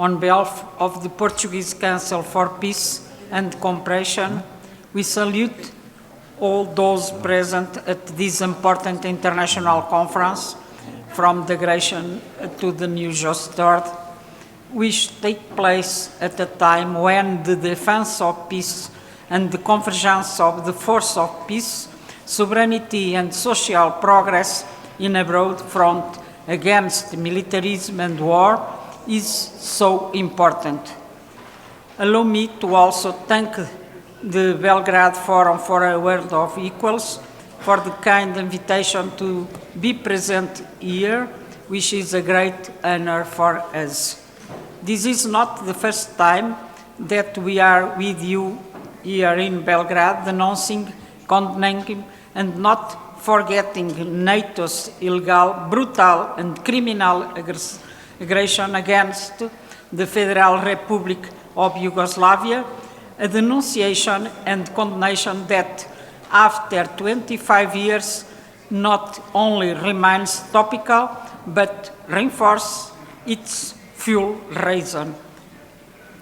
On behalf of the Portuguese Council for Peace and Cooperation, we salute all those present at this important international conference, from the creation to the new just start, which take place at a time when the defense of peace and the convergence of the force of peace, sovereignty and social progress in a broad front against militarism and war is so important. Allow me to also thank the Belgrade Forum for a World of Equals for the kind invitation to be present here, which is a great honor for us. This is not the first time that we are with you here in Belgrade, denouncing, condemning, and not forgetting NATO's illegal, brutal, and criminal aggression against the Federal Republic of Yugoslavia, a denunciation and condemnation that, after 25 years, not only remains topical, but reinforces its full reason.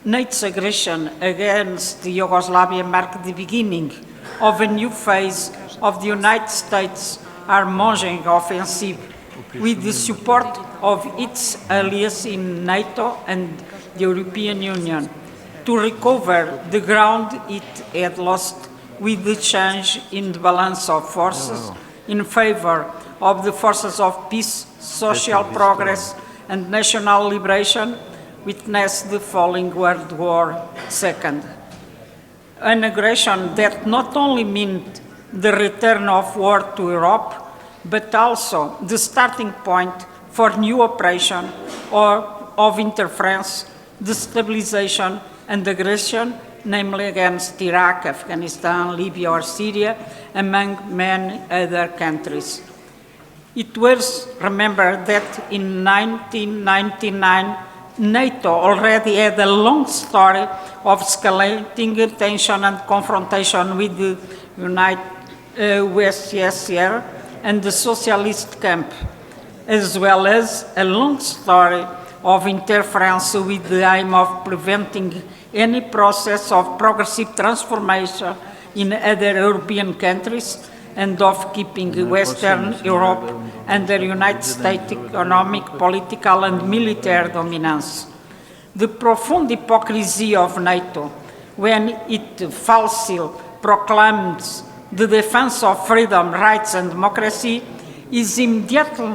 NATO's aggression against Yugoslavia marked the beginning of a new phase of the United States arming offensive with the support of its allies in NATO and the European Union to recover the ground it had lost with the change in the balance of forces in favor of the forces of peace, social progress, and national liberation witnessed the following World War II. An aggression that not only meant the return of war to Europe, but also the starting point for new operation of interference, destabilization, and aggression, namely against Iraq, Afghanistan, Libya, or Syria, among many other countries. It was remembered that in 1999, NATO already had a long story of escalating tension and confrontation with the USSR and the socialist camp, as well as a long story of interference with the aim of preventing any process of progressive transformation in other European countries and of keeping Western Europe under United States economic, political, and military dominance. The profound hypocrisy of NATO, when it falsely proclaims the defense of freedom, rights, and democracy, is immediately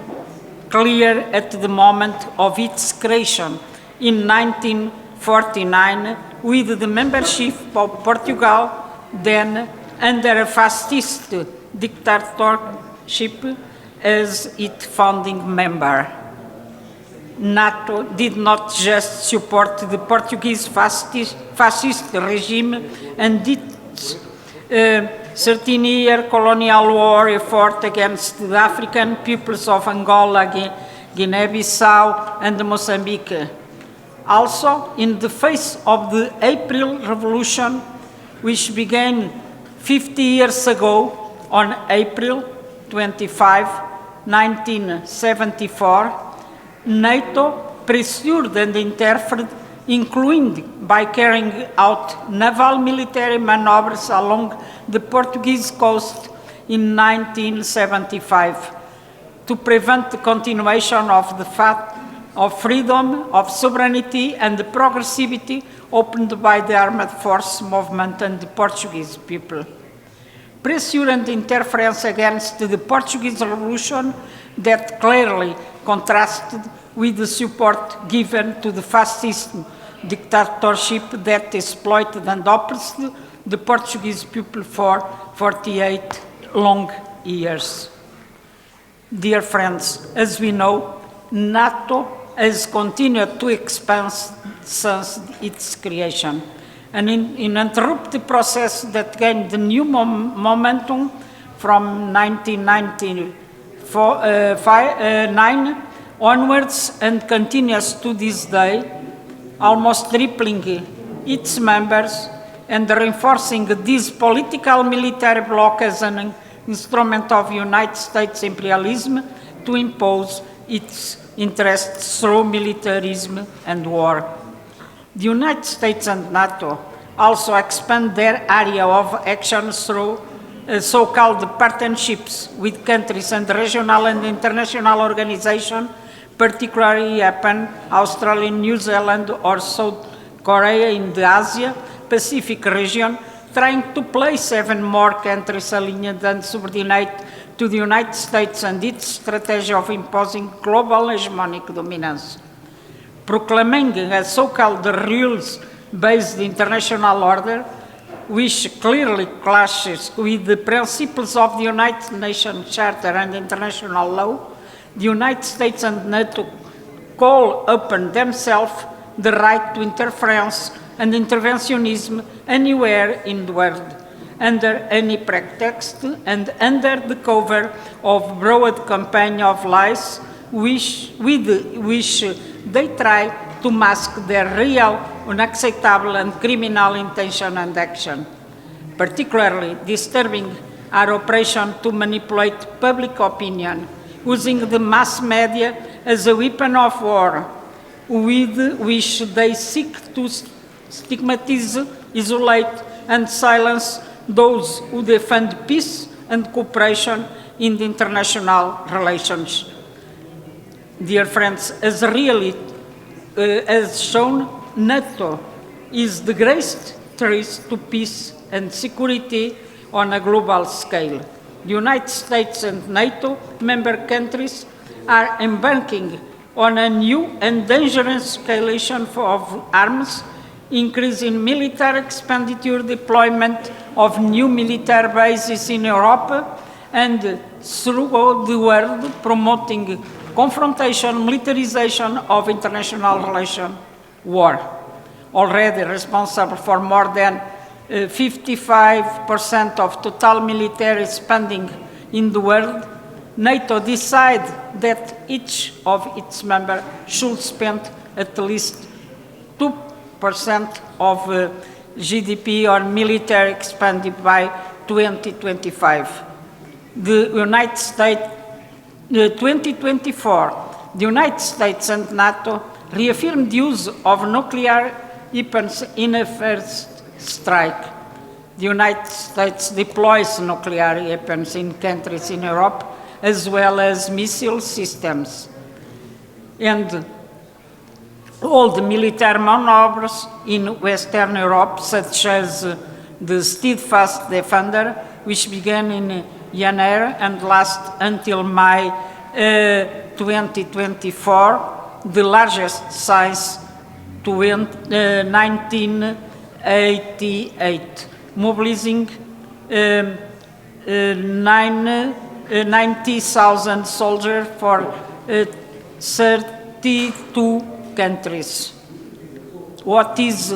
clear at the moment of its creation in 1949 with the membership of Portugal, then under a fascist dictatorship, as its founding member. NATO did not just support the Portuguese fascist regime and its 13-year colonial war effort against the African peoples of Angola, Guinea-Bissau, and Mozambique. Also, in the face of the April Revolution, which began 50 years ago on April 25, 1974, NATO pursued and interfered, including by carrying out naval military maneuvers along the Portuguese coast in 1975 to prevent the continuation of the path of freedom, of sovereignty, and the progressivity opened by the armed force movement and the Portuguese people. Pressure and interference against the Portuguese Revolution that clearly contrasted with the support given to the fascist dictatorship that exploited and oppressed the Portuguese people for 48 long years. Dear friends, as we know, NATO has continued to expand since its creation, an uninterrupted process that gained the new momentum from 1999 onwards and continues to this day, almost tripling its members and reinforcing this political military bloc as an instrument of United States imperialism to impose its interests through militarism and war. The United States and NATO also expand their area of action through so-called partnerships with countries and regional and international organizations, particularly Japan, Australia, New Zealand, or South Korea in the Asia-Pacific region, trying to place even more countries aligned and subordinate to the United States and its strategy of imposing global hegemonic dominance. Proclaiming a so-called rules-based international order, which clearly clashes with the principles of the United Nations Charter and international law, the United States and NATO call upon themselves the right to interference and interventionism anywhere in the world, under any pretext and under the cover of broad campaign of lies with which they try to mask their real, unacceptable and criminal intention and action. Particularly disturbing are operations to manipulate public opinion, using the mass media as a weapon of war, with which they seek to stigmatize, isolate and silence those who defend peace and cooperation in the international relations. Dear friends, as shown, NATO is the greatest threat to peace and security on a global scale. The United States and NATO member countries are embarking on a new and dangerous escalation of arms, increasing military expenditure, deployment of new military bases in Europe and throughout the world, promoting confrontation, militarization of international relations, war. Already responsible for more than 55% of total military spending in the world, NATO decided that each of its members should spend at least 2% of GDP on military expenditure by 2025. The United States, 2024, the United States and NATO reaffirmed the use of nuclear weapons in a first strike. The United States deploys nuclear weapons in countries in Europe, as well as missile systems. And all the military maneuvers in Western Europe, such as the Steadfast Defender, which began in January and last until May 2024, the largest since 1988, mobilizing 90,000 soldiers for 32 countries. What is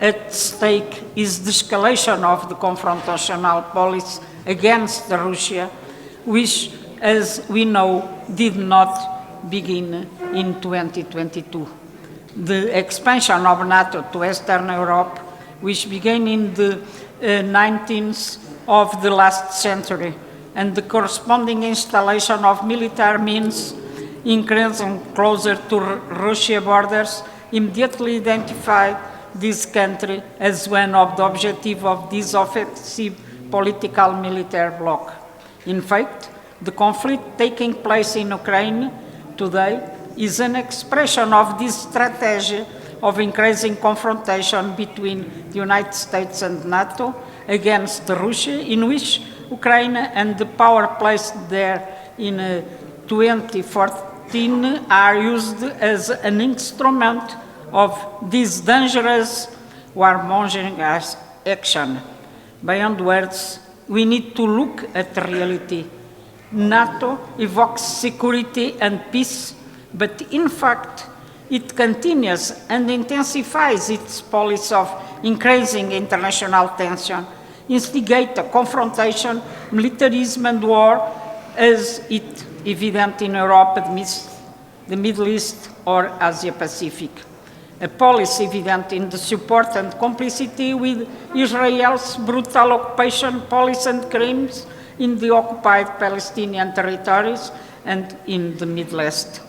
at stake is the escalation of the confrontational policy against Russia, which, as we know, did not begin in 2022. The expansion of NATO to Western Europe, which began in the 19th of the last century, and the corresponding installation of military means increasing closer to Russian borders, immediately identified this country as one of the objectives of this offensive political military bloc. In fact, the conflict taking place in Ukraine today is an expression of this strategy of increasing confrontation between the United States and NATO against Russia, in which Ukraine and the power placed there in 2014 are used as an instrument of this dangerous warmongering action. Beyond words, we need to look at reality. NATO evokes security and peace, but in fact, it continues and intensifies its policy of increasing international tension, instigate a confrontation, militarism and war, as it evident in Europe, the Middle East or Asia-Pacific. A policy evident in the support and complicity with Israel's brutal occupation policy and crimes in the occupied Palestinian territories and in the Middle East.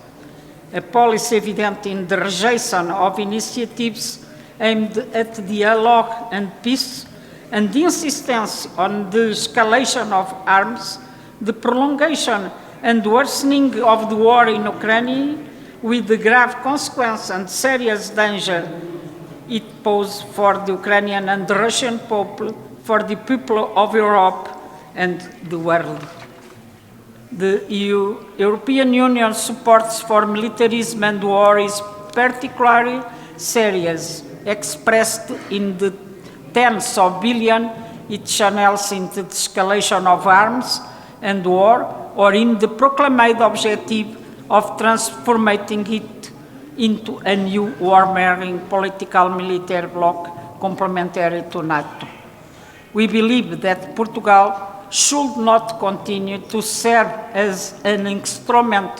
A policy evident in the rejection of initiatives aimed at dialogue and peace, and the insistence on the escalation of arms, the prolongation and worsening of the war in Ukraine, with the grave consequence and serious danger it poses for the Ukrainian and the Russian people, for the people of Europe and the world. The European Union supports for militarism and war is particularly serious, expressed in the tens of billions it channels into the escalation of arms and war, or in the proclaimed objective of transforming it into a new warmongering political military bloc complementary to NATO. We believe that Portugal should not continue to serve as an instrument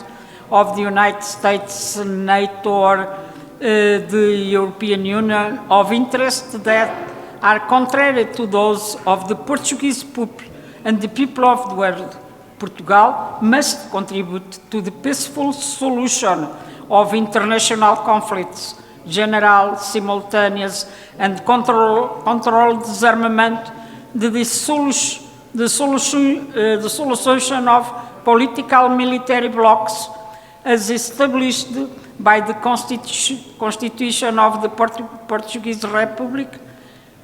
of the United States, NATO, or the European Union of interests that are contrary to those of the Portuguese people and the people of the world. Portugal must contribute to the peaceful solution of international conflicts, general, simultaneous, and controlled disarmament, the solution of political military blocs as established by the Constitution of the Portuguese Republic,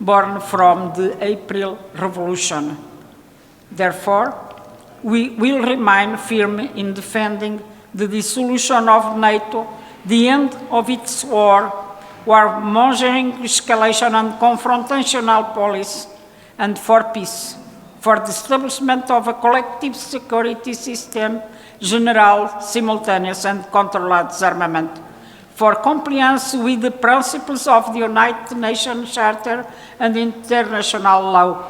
born from the April Revolution. Therefore, we will remain firm in defending the dissolution of NATO, the end of its warmongering, escalation and confrontational policy, and for peace, for the establishment of a collective security system, general, simultaneous and controlled disarmament, for compliance with the principles of the United Nations Charter and international law,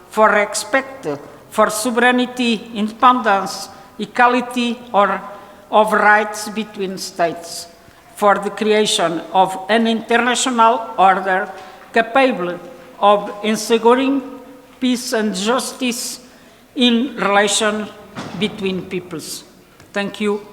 for respect for sovereignty, independence, equality of rights between states, for the creation of an international order capable of ensuring peace and justice in relations between peoples. Thank you.